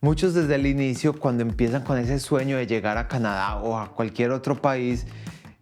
Muchos desde el inicio, cuando empiezan con ese sueño de llegar a Canadá o a cualquier otro país,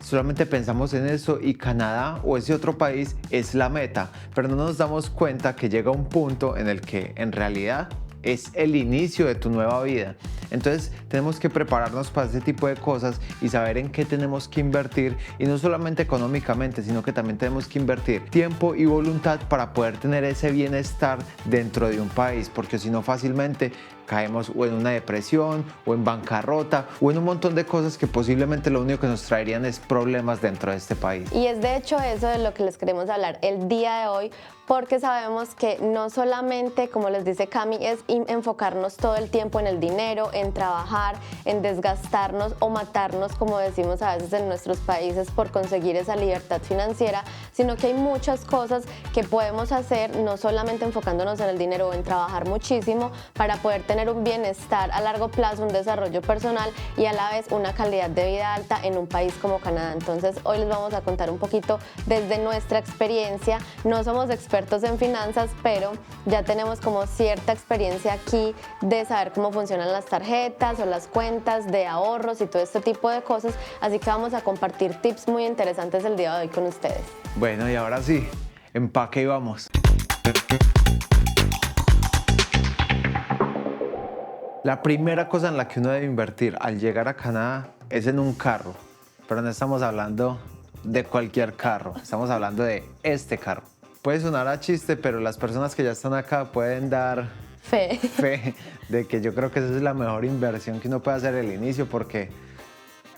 solamente pensamos en eso y Canadá o ese otro país es la meta, pero no nos damos cuenta que llega un punto en el que en realidad es el inicio de tu nueva vida. Entonces tenemos que prepararnos para ese tipo de cosas y saber en qué tenemos que invertir, y no solamente económicamente, sino que también tenemos que invertir tiempo y voluntad para poder tener ese bienestar dentro de un país, porque si no fácilmente caemos o en una depresión o en bancarrota o en un montón de cosas que posiblemente lo único que nos traerían es problemas dentro de este país. Y es de hecho eso de lo que les queremos hablar el día de hoy, porque sabemos que no solamente, como les dice Cami, es enfocarnos todo el tiempo en el dinero, en trabajar, en desgastarnos o matarnos, como decimos a veces en nuestros países, por conseguir esa libertad financiera, sino que hay muchas cosas que podemos hacer, no solamente enfocándonos en el dinero o en trabajar muchísimo, para poder tener un bienestar a largo plazo, un desarrollo personal y a la vez una calidad de vida alta en un país como Canadá. Entonces hoy les vamos a contar un poquito desde nuestra experiencia. No somos expertos en finanzas, pero ya tenemos como cierta experiencia aquí de saber cómo funcionan las tarjetas o las cuentas de ahorros y todo este tipo de cosas, así que vamos a compartir tips muy interesantes el día de hoy con ustedes. Bueno, y ahora sí, empaque y vamos. La primera cosa en la que uno debe invertir al llegar a Canadá es en un carro, pero no estamos hablando de cualquier carro, estamos hablando de este carro. Puede sonar a chiste, pero las personas que ya están acá pueden dar fe de que yo creo que esa es la mejor inversión que uno puede hacer al inicio, porque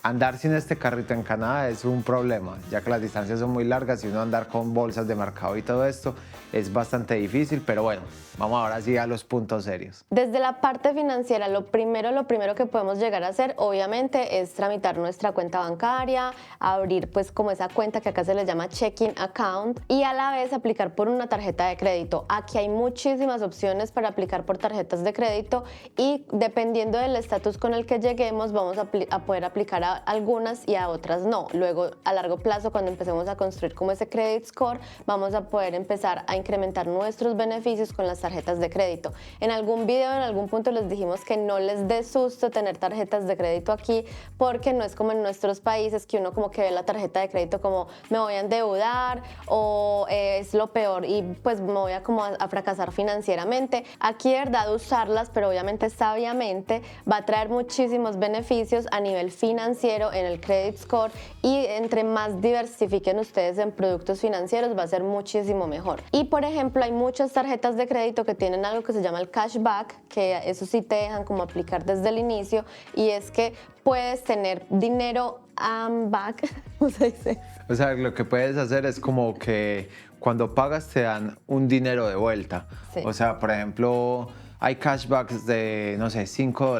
andar sin este carrito en Canadá es un problema, ya que las distancias son muy largas y uno andar con bolsas de mercado y todo esto es bastante difícil, pero bueno, vamos ahora sí a los puntos serios. Desde la parte financiera, lo primero que podemos llegar a hacer, obviamente, es tramitar nuestra cuenta bancaria, abrir pues como esa cuenta que acá se le llama checking account, y a la vez aplicar por una tarjeta de crédito. Aquí hay muchísimas opciones para aplicar por tarjetas de crédito y dependiendo del estatus con el que lleguemos, vamos a poder aplicar a algunas y a otras no. Luego, a largo plazo, cuando empecemos a construir como ese credit score, vamos a poder empezar a incrementar nuestros beneficios con las tarjetas de crédito. En algún video, en algún punto les dijimos que no les dé susto tener tarjetas de crédito aquí, porque no es como en nuestros países que uno como que ve la tarjeta de crédito como me voy a endeudar o es lo peor y pues me voy a como a fracasar financieramente. Aquí de verdad usarlas, pero obviamente sabiamente, va a traer muchísimos beneficios a nivel financiero en el credit score, y entre más diversifiquen ustedes en productos financieros va a ser muchísimo mejor. Y por ejemplo, hay muchas tarjetas de crédito que tienen algo que se llama el cashback, que eso sí te dejan como aplicar desde el inicio, y es que puedes tener dinero back, ¿cómo se dice? O sea, lo que puedes hacer es como que cuando pagas te dan un dinero de vuelta. Sí. O sea, por ejemplo, hay cashbacks de, no sé, $5,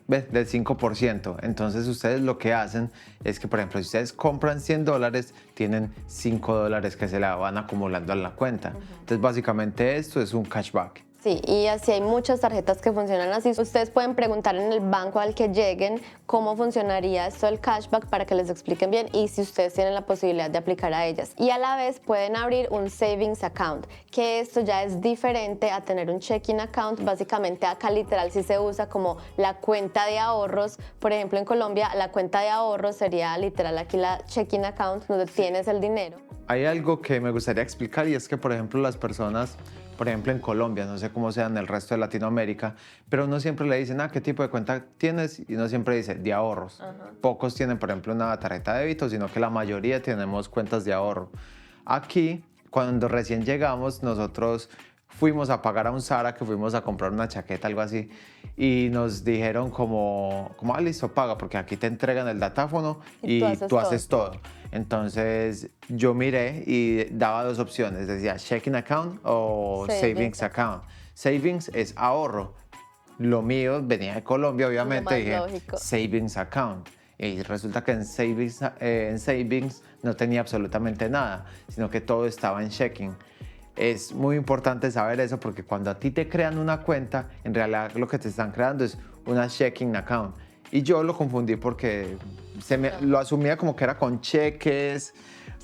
del 5%. Entonces ustedes lo que hacen es que, por ejemplo, si ustedes compran $100, tienen $5 que se la van acumulando a la cuenta. Entonces básicamente esto es un cashback. Sí, y así hay muchas tarjetas que funcionan así. Ustedes pueden preguntar en el banco al que lleguen cómo funcionaría esto del cashback para que les expliquen bien y si ustedes tienen la posibilidad de aplicar a ellas. Y a la vez pueden abrir un savings account, que esto ya es diferente a tener un checking account. Básicamente acá literal sí se usa como la cuenta de ahorros. Por ejemplo, en Colombia la cuenta de ahorros sería literal aquí la checking account donde tienes el dinero. Hay algo que me gustaría explicar, y es que, por ejemplo, las personas, por ejemplo, en Colombia, no sé cómo sea en el resto de Latinoamérica, pero uno siempre le dicen, ¿qué tipo de cuenta tienes? Y uno siempre dice, de ahorros. Pocos tienen, por ejemplo, una tarjeta de débito, sino que la mayoría tenemos cuentas de ahorro. Aquí, cuando recién llegamos, nosotros fuimos a pagar a un Zara, que fuimos a comprar una chaqueta, algo así, y nos dijeron como listo, paga, porque aquí te entregan el datáfono y tú haces todo. Entonces yo miré y daba dos opciones, decía checking account o savings account. Savings es ahorro. Lo mío venía de Colombia, obviamente, dije lógico. Savings account. Y resulta que en savings no tenía absolutamente nada, sino que todo estaba en checking. Es muy importante saber eso, porque cuando a ti te crean una cuenta, en realidad lo que te están creando es una checking account. Y yo lo confundí porque lo asumía como que era con cheques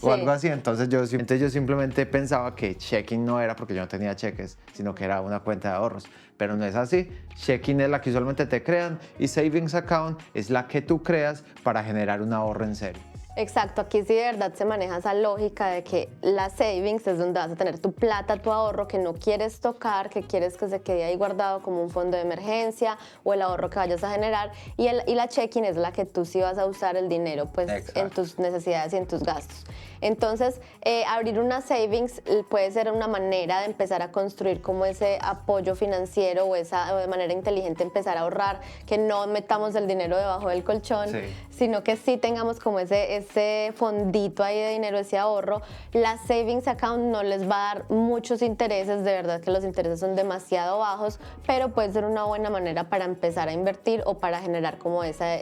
o algo así. Entonces yo simplemente pensaba que checking no era porque yo no tenía cheques, sino que era una cuenta de ahorros. Pero no es así. Checking es la que usualmente te crean y savings account es la que tú creas para generar un ahorro en serio. Exacto, aquí sí de verdad se maneja esa lógica de que la savings es donde vas a tener tu plata, tu ahorro que no quieres tocar, que quieres que se quede ahí guardado como un fondo de emergencia o el ahorro que vayas a generar, y la checking es la que tú sí vas a usar el dinero pues en tus necesidades y en tus gastos. Entonces, abrir una savings puede ser una manera de empezar a construir como ese apoyo financiero o de manera inteligente empezar a ahorrar, que no metamos el dinero debajo del colchón, sino que sí tengamos como ese fondito ahí de dinero, ese ahorro. La savings account no les va a dar muchos intereses, de verdad que los intereses son demasiado bajos, pero puede ser una buena manera para empezar a invertir o para generar como esa...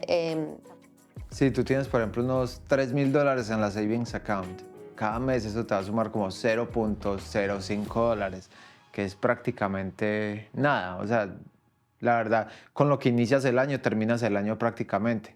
Si tú tienes, por ejemplo, unos $3,000 en la savings account, cada mes eso te va a sumar como $0.05, que es prácticamente nada. O sea, la verdad, con lo que inicias el año, terminas el año prácticamente.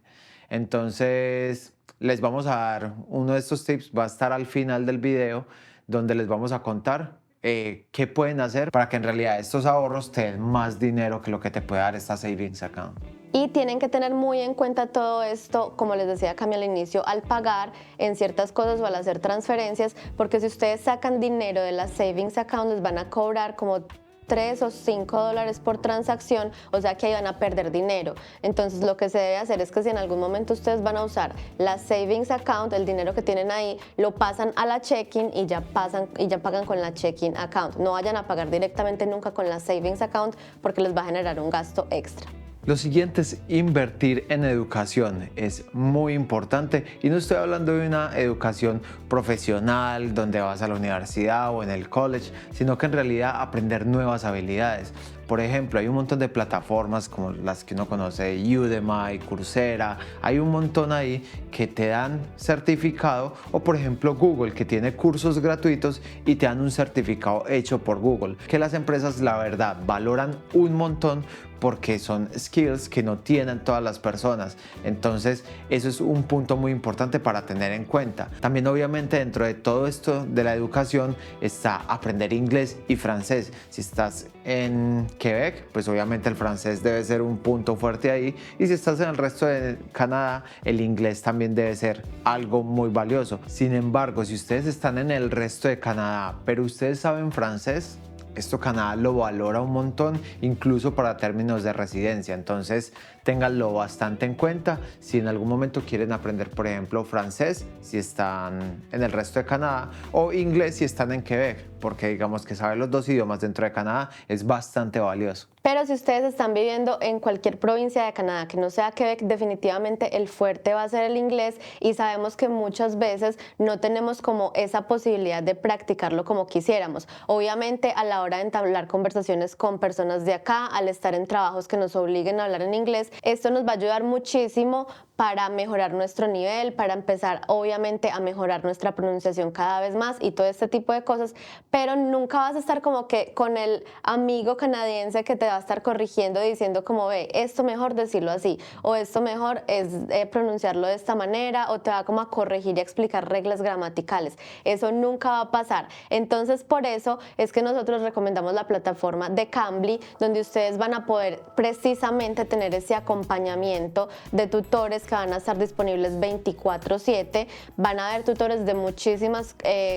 Entonces, les vamos a dar uno de estos tips, va a estar al final del video, donde les vamos a contar qué pueden hacer para que en realidad estos ahorros te den más dinero que lo que te puede dar esta savings account. Y tienen que tener muy en cuenta todo esto, como les decía Cami al inicio, al pagar en ciertas cosas o al hacer transferencias, porque si ustedes sacan dinero de la savings account les van a cobrar como $3 o $5 por transacción, o sea que ahí van a perder dinero. Entonces lo que se debe hacer es que si en algún momento ustedes van a usar la savings account, el dinero que tienen ahí, lo pasan a la checking y ya pagan con la checking account. No vayan a pagar directamente nunca con la savings account porque les va a generar un gasto extra. Lo siguiente es invertir en educación, es muy importante y no estoy hablando de una educación profesional donde vas a la universidad o en el college, sino que en realidad aprender nuevas habilidades. Por ejemplo, hay un montón de plataformas como las que uno conoce, Udemy, Coursera, hay un montón ahí que te dan certificado, o por ejemplo Google, que tiene cursos gratuitos y te dan un certificado hecho por Google, que las empresas la verdad valoran un montón porque son skills que no tienen todas las personas. Entonces eso es un punto muy importante para tener en cuenta. También obviamente dentro de todo esto de la educación está aprender inglés y francés. Si estás en Quebec, pues obviamente el francés debe ser un punto fuerte ahí, y si estás en el resto de Canadá, el inglés también debe ser algo muy valioso. Sin embargo, si ustedes están en el resto de Canadá, pero ustedes saben francés, esto Canadá lo valora un montón, incluso para términos de residencia. Entonces, ténganlo bastante en cuenta. Si en algún momento quieren aprender, por ejemplo, francés, si están en el resto de Canadá, o inglés si están en Quebec, porque digamos que saber los dos idiomas dentro de Canadá es bastante valioso. Pero si ustedes están viviendo en cualquier provincia de Canadá que no sea Quebec, definitivamente el fuerte va a ser el inglés, y sabemos que muchas veces no tenemos como esa posibilidad de practicarlo como quisiéramos. Obviamente a la hora de entablar conversaciones con personas de acá, al estar en trabajos que nos obliguen a hablar en inglés, esto nos va a ayudar muchísimo para mejorar nuestro nivel, para empezar obviamente a mejorar nuestra pronunciación cada vez más y todo este tipo de cosas, pero nunca vas a estar como que con el amigo canadiense que te va a estar corrigiendo diciendo como, ve, esto mejor decirlo así, o esto mejor es pronunciarlo de esta manera, o te va como a corregir y a explicar reglas gramaticales. Eso nunca va a pasar. Entonces por eso es que nosotros recomendamos la plataforma de Cambly, donde ustedes van a poder precisamente tener ese acompañamiento de tutores que van a estar disponibles 24/7. Van a haber tutores de muchísimas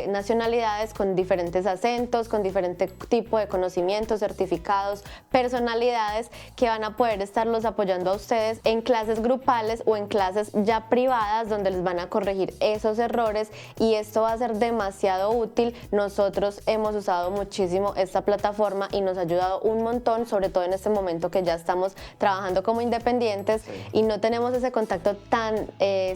nacionalidades, con diferentes acentos, con diferente tipo de conocimientos, certificados, personalidades, que van a poder estarlos apoyando a ustedes en clases grupales o en clases ya privadas, donde les van a corregir esos errores, y esto va a ser demasiado útil. Nosotros hemos usado muchísimo esta plataforma y nos ha ayudado un montón, sobre todo en este momento que ya estamos trabajando como independientes y no tenemos ese contacto tan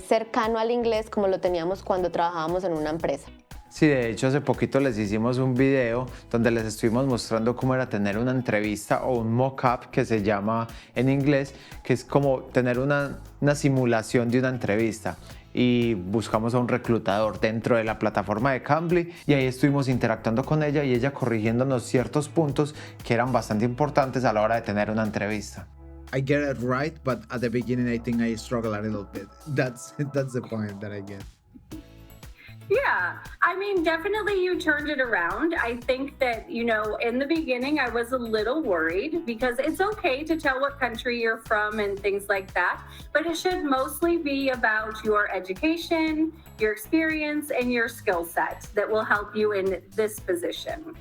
cercano al inglés como lo teníamos cuando trabajábamos en una empresa. Sí, de hecho hace poquito les hicimos un video donde les estuvimos mostrando cómo era tener una entrevista, o un mock-up que se llama en inglés, que es como tener una simulación de una entrevista. Y buscamos a un reclutador dentro de la plataforma de Cambly y ahí estuvimos interactuando con ella y ella corrigiéndonos ciertos puntos que eran bastante importantes a la hora de tener una entrevista. I get it right, but at the beginning I think I struggle a little bit. That's the point that I get. Yeah, I mean, definitely you turned it around. I think that, in the beginning, I was a little worried because it's okay to tell what country you're from and things like that, but it should mostly be about your education, your experience, and your skill set that will help you in this position.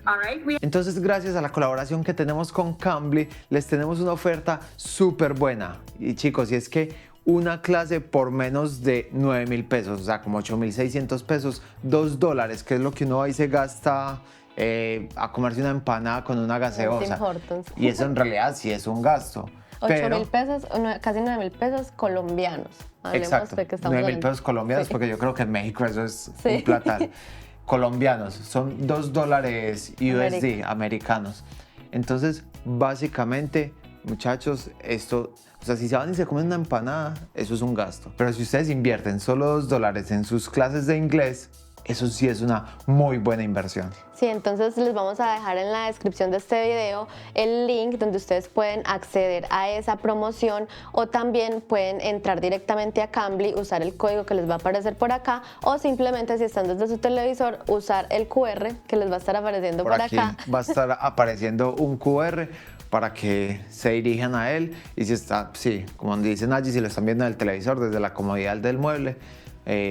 All right, Entonces, gracias a la colaboración que tenemos con Cambly, les tenemos una oferta súper buena. Y chicos, y es que una clase por menos de 9.000 pesos, o sea, como 8.600 pesos, $2, que es lo que uno ahí se gasta a comerse una empanada con una gaseosa. Y eso en realidad sí es un gasto. 8.000 pesos, casi 9.000 pesos colombianos. Hablemos Exacto, de que estamos 9.000 pesos colombianos, sí. Porque yo creo que en México eso es Sí. un platal. Colombianos, son $2 USD americanos. Entonces, básicamente, muchachos, esto, o sea, si se van y se comen una empanada, eso es un gasto. Pero si ustedes invierten solo $2 en sus clases de inglés, eso sí es una muy buena inversión. Sí, entonces les vamos a dejar en la descripción de este video el link donde ustedes pueden acceder a esa promoción o también pueden entrar directamente a Cambly, usar el código que les va a aparecer por acá o simplemente si están desde su televisor usar el QR que les va a estar apareciendo por aquí acá. Va a estar apareciendo un QR para que se dirijan a él y si está, sí, como dicen allí, si lo están viendo en el televisor desde la comodidad del mueble,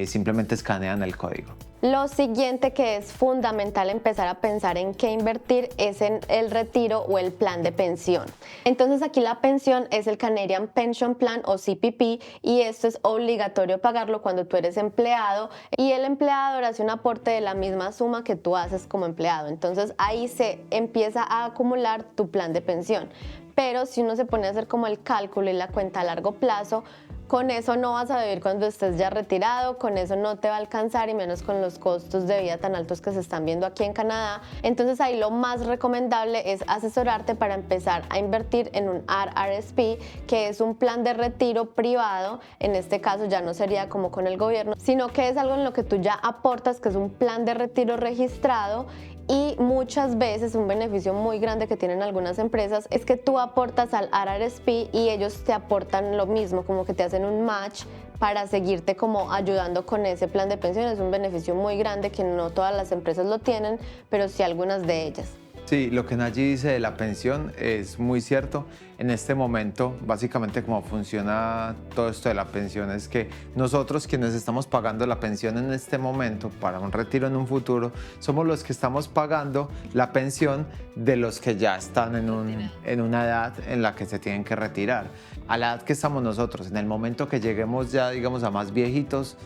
simplemente escanean el código. Lo siguiente que es fundamental empezar a pensar en qué invertir es en el retiro o el plan de pensión. Entonces aquí la pensión es el Canadian Pension Plan o CPP y esto es obligatorio pagarlo cuando tú eres empleado y el empleador hace un aporte de la misma suma que tú haces como empleado. Entonces ahí se empieza a acumular tu plan de pensión. Pero si uno se pone a hacer como el cálculo y la cuenta a largo plazo, con eso no vas a vivir cuando estés ya retirado, con eso no te va a alcanzar y menos con los costos de vida tan altos que se están viendo aquí en Canadá. Entonces ahí lo más recomendable es asesorarte para empezar a invertir en un RRSP, que es un plan de retiro privado. En este caso ya no sería como con el gobierno, sino que es algo en lo que tú ya aportas, que es un plan de retiro registrado. Y muchas veces un beneficio muy grande que tienen algunas empresas es que tú aportas al RRSP y ellos te aportan lo mismo, como que te hacen un match para seguirte como ayudando con ese plan de pensión. Es un beneficio muy grande que no todas las empresas lo tienen, pero sí algunas de ellas. Sí, lo que Nayi dice de la pensión es muy cierto. En este momento, básicamente cómo funciona todo esto de la pensión es que nosotros quienes estamos pagando la pensión en este momento para un retiro en un futuro, somos los que estamos pagando la pensión de los que ya están en una edad en la que se tienen que retirar. A la edad que estamos nosotros, en el momento que lleguemos ya, digamos, a más viejitos,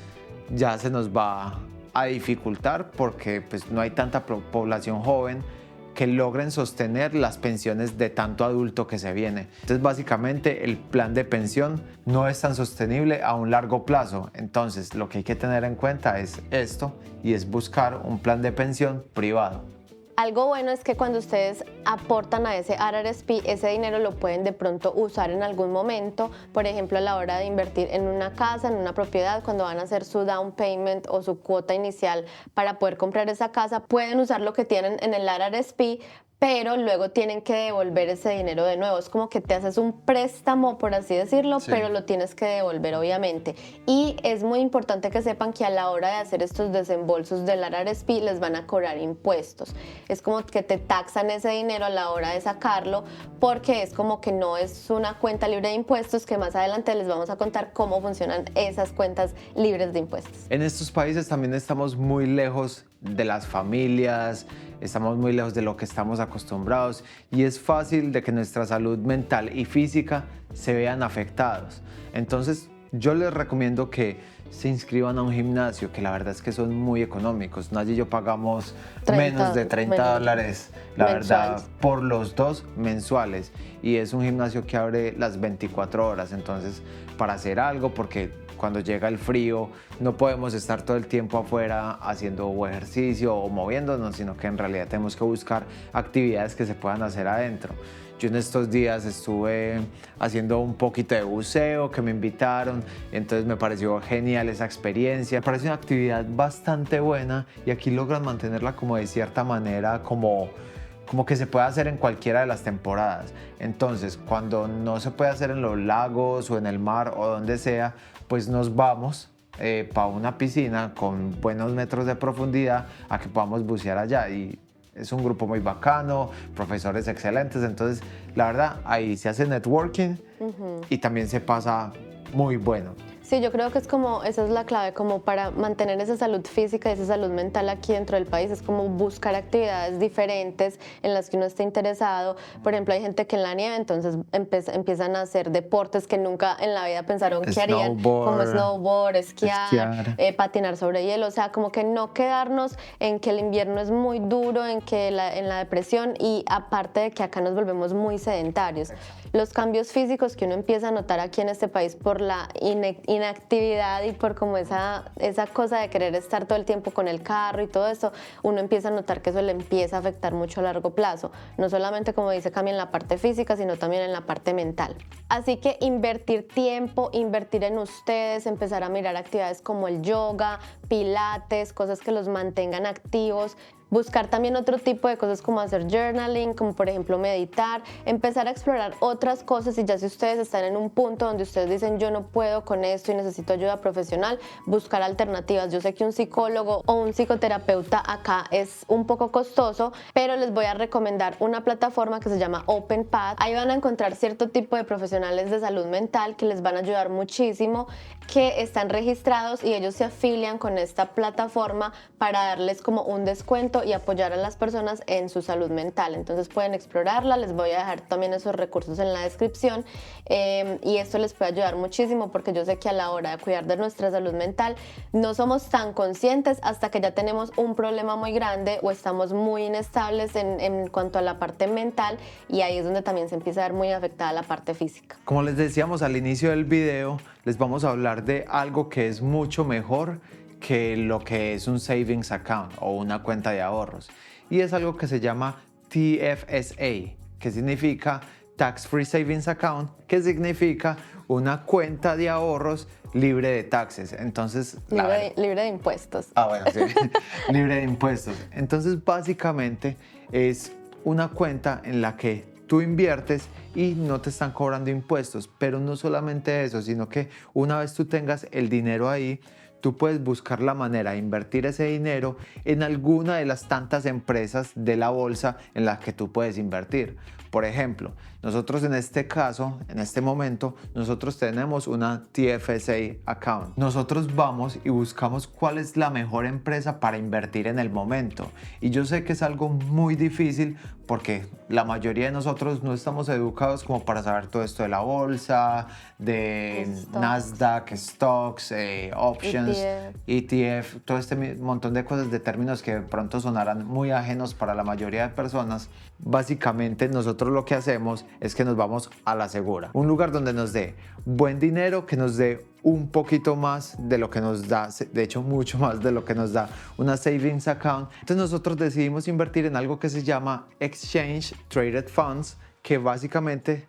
ya se nos va a dificultar porque pues, no hay tanta población joven que logren sostener las pensiones de tanto adulto que se viene. Entonces, básicamente, el plan de pensión no es tan sostenible a un largo plazo. Entonces, lo que hay que tener en cuenta es esto y es buscar un plan de pensión privado. Algo bueno es que cuando ustedes aportan a ese RRSP, ese dinero lo pueden de pronto usar en algún momento, por ejemplo a la hora de invertir en una casa, en una propiedad, cuando van a hacer su down payment o su cuota inicial para poder comprar esa casa, pueden usar lo que tienen en el RRSP, pero luego tienen que devolver ese dinero de nuevo. Es como que te haces un préstamo, por así decirlo, Sí. pero lo tienes que devolver, obviamente. Y es muy importante que sepan que a la hora de hacer estos desembolsos del RRSP les van a cobrar impuestos. Es como que te taxan ese dinero a la hora de sacarlo, porque es como que no es una cuenta libre de impuestos, que más adelante les vamos a contar cómo funcionan esas cuentas libres de impuestos. En estos países también estamos muy lejos de las familias, estamos muy lejos de lo que estamos acostumbrados y es fácil de que nuestra salud mental y física se vean afectados. Entonces yo les recomiendo que se inscriban a un gimnasio, que la verdad es que son muy económicos. Nayi y yo pagamos menos de $30, la verdad, por los dos mensuales. Y es un gimnasio que abre las 24 horas, entonces para hacer algo, porque cuando llega el frío no podemos estar todo el tiempo afuera haciendo o ejercicio o moviéndonos, sino que en realidad tenemos que buscar actividades que se puedan hacer adentro. Yo en estos días estuve haciendo un poquito de buceo que me invitaron, entonces me pareció genial esa experiencia. Me parece una actividad bastante buena y aquí logran mantenerla como de cierta manera, como que se puede hacer en cualquiera de las temporadas. Entonces, cuando no se puede hacer en los lagos o en el mar o donde sea, pues nos vamos para una piscina con buenos metros de profundidad a que podamos bucear allá. Y es un grupo muy bacano, profesores excelentes. Entonces, la verdad, ahí se hace networking y también se pasa muy bueno. Sí, yo creo que es como, esa es la clave, como para mantener esa salud física y esa salud mental aquí dentro del país, es como buscar actividades diferentes en las que uno esté interesado. Por ejemplo, hay gente que en la nieve, entonces empiezan a hacer deportes que nunca en la vida pensaron que harían, como snowboard, esquiar. Patinar sobre hielo, o sea, como que no quedarnos en que el invierno es muy duro, en la depresión, y aparte de que acá nos volvemos muy sedentarios. Los cambios físicos que uno empieza a notar aquí en este país por la inactividad y por como esa cosa de querer estar todo el tiempo con el carro y todo eso, uno empieza a notar que eso le empieza a afectar mucho a largo plazo. No solamente, como dice Cami, en la parte física, sino también en la parte mental. Así que invertir tiempo, invertir en ustedes, empezar a mirar actividades como el yoga, pilates, cosas que los mantengan activos. Buscar también otro tipo de cosas como hacer journaling, como por ejemplo meditar, empezar a explorar otras cosas. Y ya si ustedes están en un punto donde ustedes dicen yo no puedo con esto y necesito ayuda profesional, buscar alternativas. Yo sé que un psicólogo o un psicoterapeuta acá es un poco costoso, pero les voy a recomendar una plataforma que se llama OpenPath. Ahí van a encontrar cierto tipo de profesionales de salud mental que les van a ayudar muchísimo, que están registrados y ellos se afilian con esta plataforma para darles como un descuento y apoyar a las personas en su salud mental. Entonces pueden explorarla, les voy a dejar también esos recursos en la descripción, y esto les puede ayudar muchísimo, porque yo sé que a la hora de cuidar de nuestra salud mental no somos tan conscientes hasta que ya tenemos un problema muy grande o estamos muy inestables en cuanto a la parte mental, y ahí es donde también se empieza a ver muy afectada la parte física. Como les decíamos al inicio del video, les vamos a hablar de algo que es mucho mejor que lo que es un savings account o una cuenta de ahorros, y es algo que se llama TFSA, que significa Tax Free Savings Account, que significa una cuenta de ahorros libre de taxes. Entonces, libre de impuestos. Bueno, sí. Libre de impuestos. Entonces, básicamente es una cuenta en la que tú inviertes y no te están cobrando impuestos. Pero no solamente eso, sino que una vez tú tengas el dinero ahí, tú puedes buscar la manera de invertir ese dinero en alguna de las tantas empresas de la bolsa en las que tú puedes invertir. Por ejemplo, nosotros en este caso, en este momento, nosotros tenemos una TFSA account. Nosotros vamos y buscamos cuál es la mejor empresa para invertir en el momento. Y yo sé que es algo muy difícil porque la mayoría de nosotros no estamos educados como para saber todo esto de la bolsa, de Nasdaq, stocks, options, ETF, todo este montón de cosas, de términos que de pronto sonarán muy ajenos para la mayoría de personas. Básicamente nosotros lo que hacemos es que nos vamos a la segura, un lugar donde nos dé buen dinero, que nos dé un poquito más de lo que nos da, de hecho mucho más de lo que nos da una savings account. Entonces nosotros decidimos invertir en algo que se llama Exchange Traded Funds, que básicamente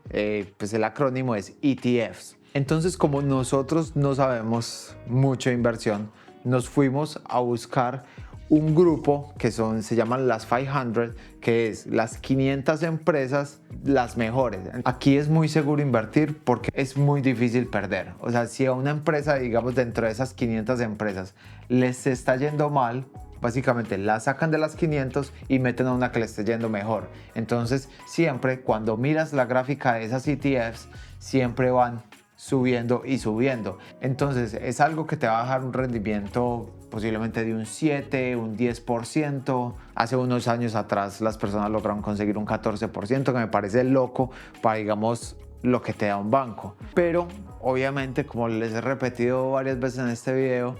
pues el acrónimo es ETFs. Entonces, como nosotros no sabemos mucho de inversión, nos fuimos a buscar un grupo que se llaman las 500, que es las 500 empresas las mejores. Aquí es muy seguro invertir porque es muy difícil perder. O sea, si a una empresa, digamos, dentro de esas 500 empresas les está yendo mal, básicamente la sacan de las 500 y meten a una que le esté yendo mejor. Entonces, siempre cuando miras la gráfica de esas ETFs, siempre van subiendo y subiendo. Entonces, es algo que te va a dejar un rendimiento posiblemente de un 7, un 10%. Hace unos años atrás las personas lograron conseguir un 14%, que me parece loco para, digamos, lo que te da un banco. Pero, obviamente, como les he repetido varias veces en este video,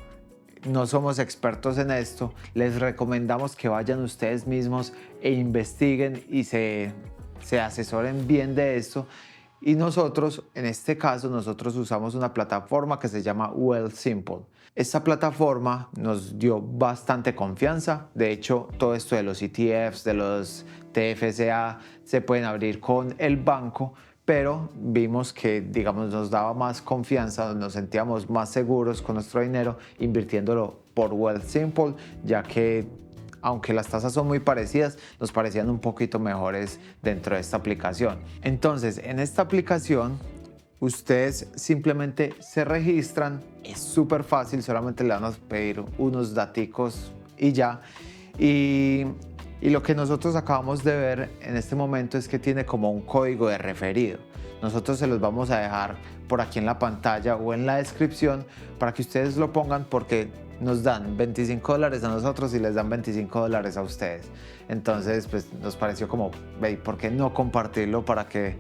no somos expertos en esto. Les recomendamos que vayan ustedes mismos e investiguen y se asesoren bien de esto. Y nosotros, en este caso, nosotros usamos una plataforma que se llama Wealthsimple. Esta plataforma nos dio bastante confianza. De hecho, todo esto de los ETFs, de los TFSA, se pueden abrir con el banco, pero vimos que, digamos, nos daba más confianza, nos sentíamos más seguros con nuestro dinero invirtiéndolo por Wealthsimple, ya que aunque las tasas son muy parecidas, nos parecían un poquito mejores dentro de esta aplicación. Entonces, en esta aplicación, ustedes simplemente se registran, es súper fácil, solamente le van a pedir unos daticos y ya. Y lo que nosotros acabamos de ver en este momento es que tiene como un código de referido. Nosotros se los vamos a dejar por aquí en la pantalla o en la descripción para que ustedes lo pongan, porque nos dan $25 a nosotros y les dan $25 a ustedes. Entonces, pues nos pareció como, ¿por qué no compartirlo para que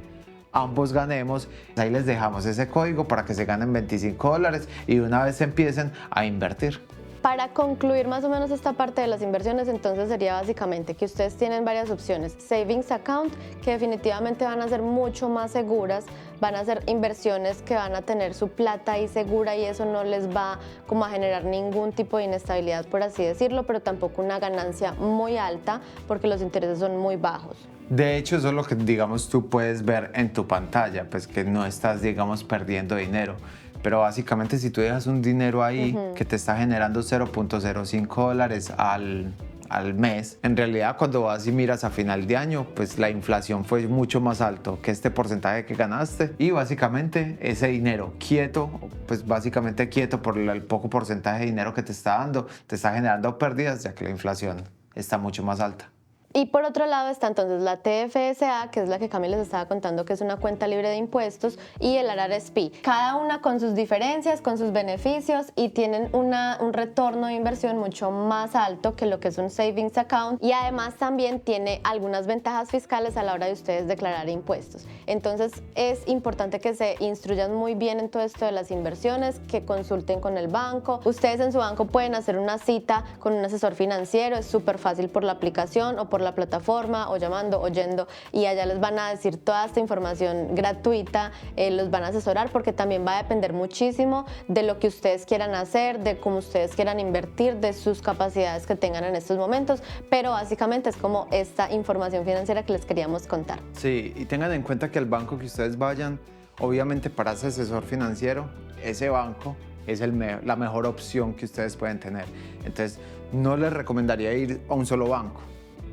ambos ganemos? Ahí les dejamos ese código para que se ganen $25 y una vez empiecen a invertir. Para concluir más o menos esta parte de las inversiones, entonces sería básicamente que ustedes tienen varias opciones. Savings account, que definitivamente van a ser mucho más seguras, van a ser inversiones que van a tener su plata ahí segura y eso no les va como a generar ningún tipo de inestabilidad, por así decirlo, pero tampoco una ganancia muy alta porque los intereses son muy bajos. De hecho, eso es lo que, digamos, tú puedes ver en tu pantalla, pues que no estás, digamos, perdiendo dinero. Pero básicamente si tú dejas un dinero ahí que te está generando $0.05 al mes, en realidad cuando vas y miras a final de año, pues la inflación fue mucho más alto que este porcentaje que ganaste, y básicamente ese dinero quieto, pues básicamente quieto por el poco porcentaje de dinero que te está dando, te está generando pérdidas, ya que la inflación está mucho más alta. Y por otro lado está entonces la TFSA, que es la que Cami les estaba contando, que es una cuenta libre de impuestos, y el RRSP. Cada una con sus diferencias, con sus beneficios, y tienen un retorno de inversión mucho más alto que lo que es un savings account, y además también tiene algunas ventajas fiscales a la hora de ustedes declarar impuestos. Entonces es importante que se instruyan muy bien en todo esto de las inversiones, que consulten con el banco. Ustedes en su banco pueden hacer una cita con un asesor financiero, es súper fácil por la aplicación o por la plataforma, o llamando, oyendo, y allá les van a decir toda esta información gratuita, los van a asesorar, porque también va a depender muchísimo de lo que ustedes quieran hacer, de cómo ustedes quieran invertir, de sus capacidades que tengan en estos momentos, pero básicamente es como esta información financiera que les queríamos contar. Sí, y tengan en cuenta que el banco que ustedes vayan, obviamente para ese asesor financiero, ese banco es la mejor opción que ustedes pueden tener. Entonces, no les recomendaría ir a un solo banco.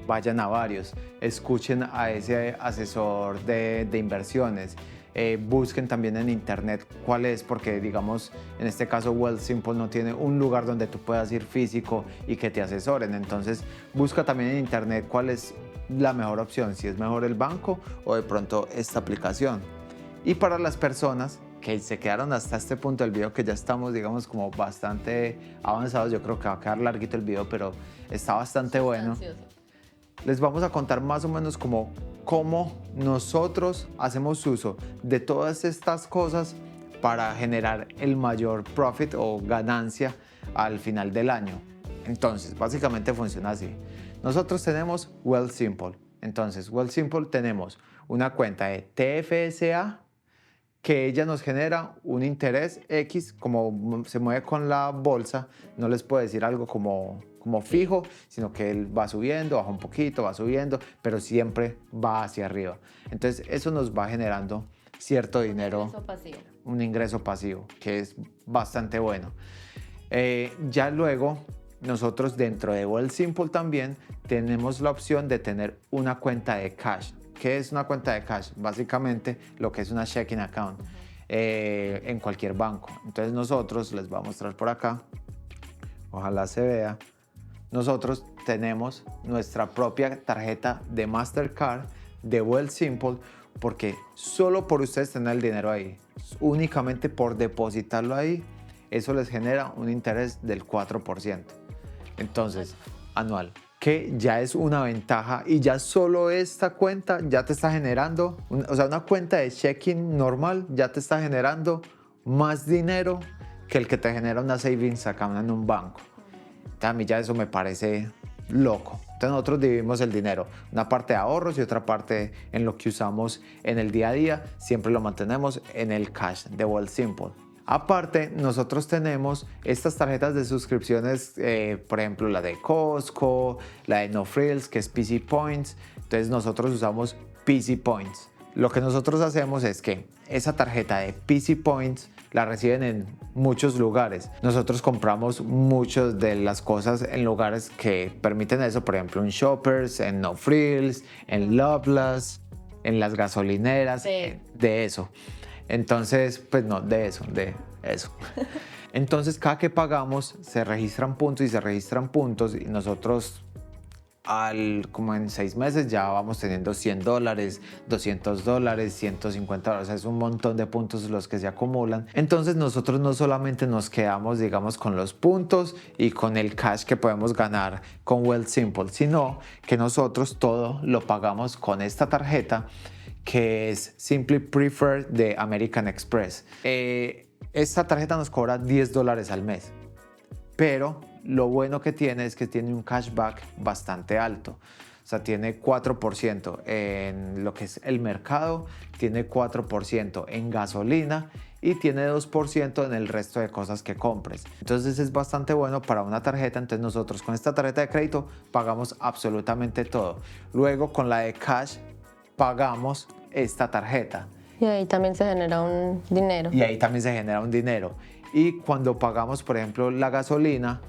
Vayan a varios, escuchen a ese asesor de inversiones, busquen también en internet cuál es, porque digamos en este caso Wealthsimple no tiene un lugar donde tú puedas ir físico y que te asesoren. Entonces busca también en internet cuál es la mejor opción, si es mejor el banco o de pronto esta aplicación. Y para las personas que se quedaron hasta este punto del video, que ya estamos digamos como bastante avanzados, yo creo que va a quedar larguito el video, pero está bastante bueno. Les vamos a contar más o menos como cómo nosotros hacemos uso de todas estas cosas para generar el mayor profit o ganancia al final del año. Entonces, básicamente funciona así. Nosotros tenemos Wealthsimple. Entonces, Wealthsimple tenemos una cuenta de TFSA que ella nos genera un interés X, como se mueve con la bolsa, no les puedo decir algo como fijo, sino que él va subiendo, baja un poquito, va subiendo, pero siempre va hacia arriba. Entonces eso nos va generando cierto dinero, un ingreso pasivo, que es bastante bueno. Ya luego nosotros dentro de Wealthsimple también tenemos la opción de tener una cuenta de cash. ¿Qué es una cuenta de cash? Básicamente lo que es una checking account en cualquier banco. Entonces nosotros, les voy a mostrar por acá, ojalá se vea, nosotros tenemos nuestra propia tarjeta de Mastercard de Wealthsimple, porque solo por ustedes tener el dinero ahí, únicamente por depositarlo ahí, eso les genera un interés del 4%. Entonces, anual, que ya es una ventaja, y ya solo esta cuenta ya te está generando, una cuenta de checking normal ya te está generando más dinero que el que te genera una savings account en un banco. A mí ya eso me parece loco. Entonces nosotros dividimos el dinero, una parte de ahorros y otra parte en lo que usamos en el día a día, siempre lo mantenemos en el cash de Wealthsimple. Aparte, nosotros tenemos estas tarjetas de suscripciones, por ejemplo la de Costco, la de No Frills, que es PC Points. Entonces nosotros usamos PC Points. Lo que nosotros hacemos es que esa tarjeta de PC Points la reciben en muchos lugares. Nosotros compramos muchas de las cosas en lugares que permiten eso, por ejemplo en Shoppers, en No Frills, en Loveless, en las gasolineras, sí, de eso. Entonces, pues no, de eso. Entonces, cada que pagamos, se registran puntos y nosotros como en 6 meses ya vamos teniendo $100, $200, $150, o sea, es un montón de puntos los que se acumulan. Entonces nosotros no solamente nos quedamos, digamos, con los puntos y con el cash que podemos ganar con Wealthsimple, sino que nosotros todo lo pagamos con esta tarjeta que es Simply Preferred de American Express. Esta tarjeta nos cobra $10 al mes, pero lo bueno que tiene es que tiene un cashback bastante alto. O sea, tiene 4% en lo que es el mercado, tiene 4% en gasolina y tiene 2% en el resto de cosas que compres. Entonces es bastante bueno para una tarjeta. Entonces nosotros con esta tarjeta de crédito pagamos absolutamente todo. Luego con la de cash pagamos esta tarjeta. Y ahí también se genera un dinero. Y cuando pagamos, por ejemplo, la gasolina,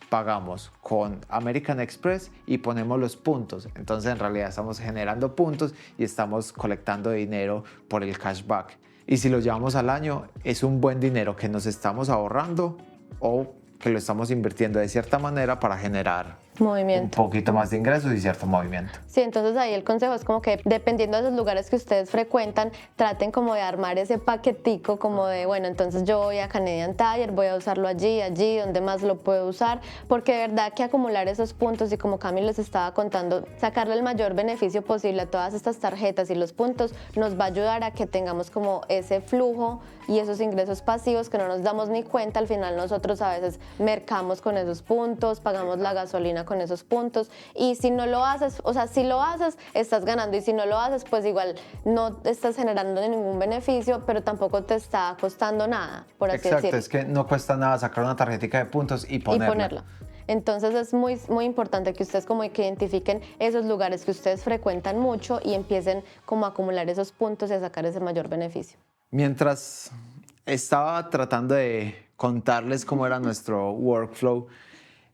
pagamos con American Express y ponemos los puntos. Entonces en realidad estamos generando puntos y estamos colectando dinero por el cashback. Y si lo llevamos al año, es un buen dinero que nos estamos ahorrando o que lo estamos invirtiendo de cierta manera para generar movimiento, un poquito más de ingresos y cierto movimiento. Sí, entonces ahí el consejo es como que dependiendo de esos lugares que ustedes frecuentan, traten como de armar ese paquetico como de, bueno, entonces yo voy a Canadian Tire, voy a usarlo allí, donde más lo puedo usar, porque de verdad que acumular esos puntos y como Cami les estaba contando, sacarle el mayor beneficio posible a todas estas tarjetas y los puntos nos va a ayudar a que tengamos como ese flujo y esos ingresos pasivos que no nos damos ni cuenta. Al final nosotros a veces mercamos con esos puntos, pagamos la gasolina con esos puntos y si no lo haces, o sea, si lo haces estás ganando y si no lo haces pues igual no estás generando ningún beneficio, pero tampoco te está costando nada, por así decirlo. Exacto, es que no cuesta nada sacar una tarjetica de puntos y ponerla. Entonces es muy, muy importante que ustedes como que identifiquen esos lugares que ustedes frecuentan mucho y empiecen como a acumular esos puntos y a sacar ese mayor beneficio. Mientras estaba tratando de contarles cómo era nuestro workflow,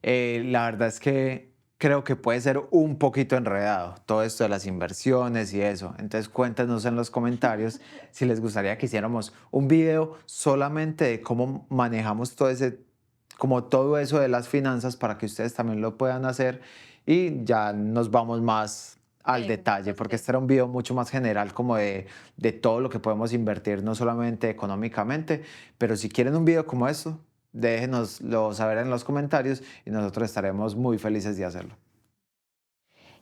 la verdad es que creo que puede ser un poquito enredado todo esto de las inversiones y eso. Entonces cuéntenos en los comentarios si les gustaría que hiciéramos un video solamente de cómo manejamos todo eso de las finanzas para que ustedes también lo puedan hacer y ya nos vamos más al detalle, porque este era un video mucho más general como de todo lo que podemos invertir, no solamente económicamente, pero si quieren un video como esto, déjenoslo saber en los comentarios y nosotros estaremos muy felices de hacerlo.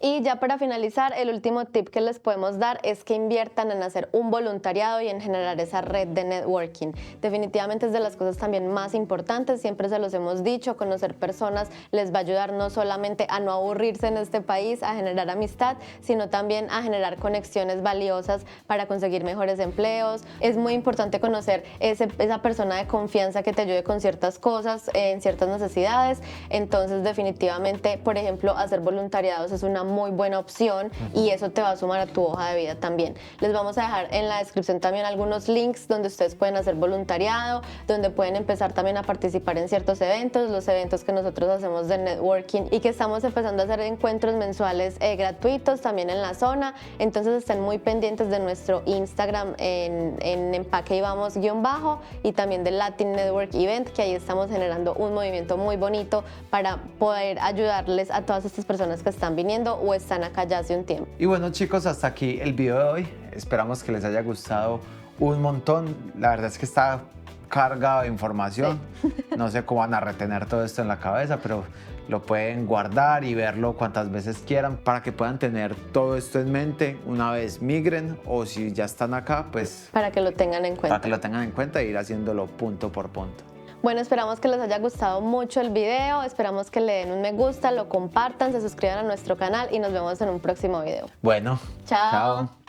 Y ya para finalizar, el último tip que les podemos dar es que inviertan en hacer un voluntariado y en generar esa red de networking. Definitivamente es de las cosas también más importantes, siempre se los hemos dicho, conocer personas les va a ayudar no solamente a no aburrirse en este país, a generar amistad, sino también a generar conexiones valiosas para conseguir mejores empleos. Es muy importante conocer esa persona de confianza que te ayude con ciertas cosas, en ciertas necesidades. Entonces definitivamente, por ejemplo, hacer voluntariados es una muy buena opción y eso te va a sumar a tu hoja de vida también. Les vamos a dejar en la descripción también algunos links donde ustedes pueden hacer voluntariado, donde pueden empezar también a participar en ciertos eventos, los eventos que nosotros hacemos de networking y que estamos empezando a hacer encuentros mensuales gratuitos también en la zona. Entonces estén muy pendientes de nuestro Instagram en Empaque y Vamos _ y también del Latin Network Event, que ahí estamos generando un movimiento muy bonito para poder ayudarles a todas estas personas que están viniendo o están acá ya hace un tiempo. Y bueno, chicos, hasta aquí el video de hoy. Esperamos que les haya gustado un montón. La verdad es que está cargado de información. Sí. No sé cómo van a retener todo esto en la cabeza, pero lo pueden guardar y verlo cuantas veces quieran para que puedan tener todo esto en mente una vez migren o si ya están acá, pues para que lo tengan en cuenta. Para que lo tengan en cuenta e ir haciéndolo punto por punto. Bueno, esperamos que les haya gustado mucho el video, esperamos que le den un me gusta, lo compartan, se suscriban a nuestro canal y nos vemos en un próximo video. Bueno, chao. Chao.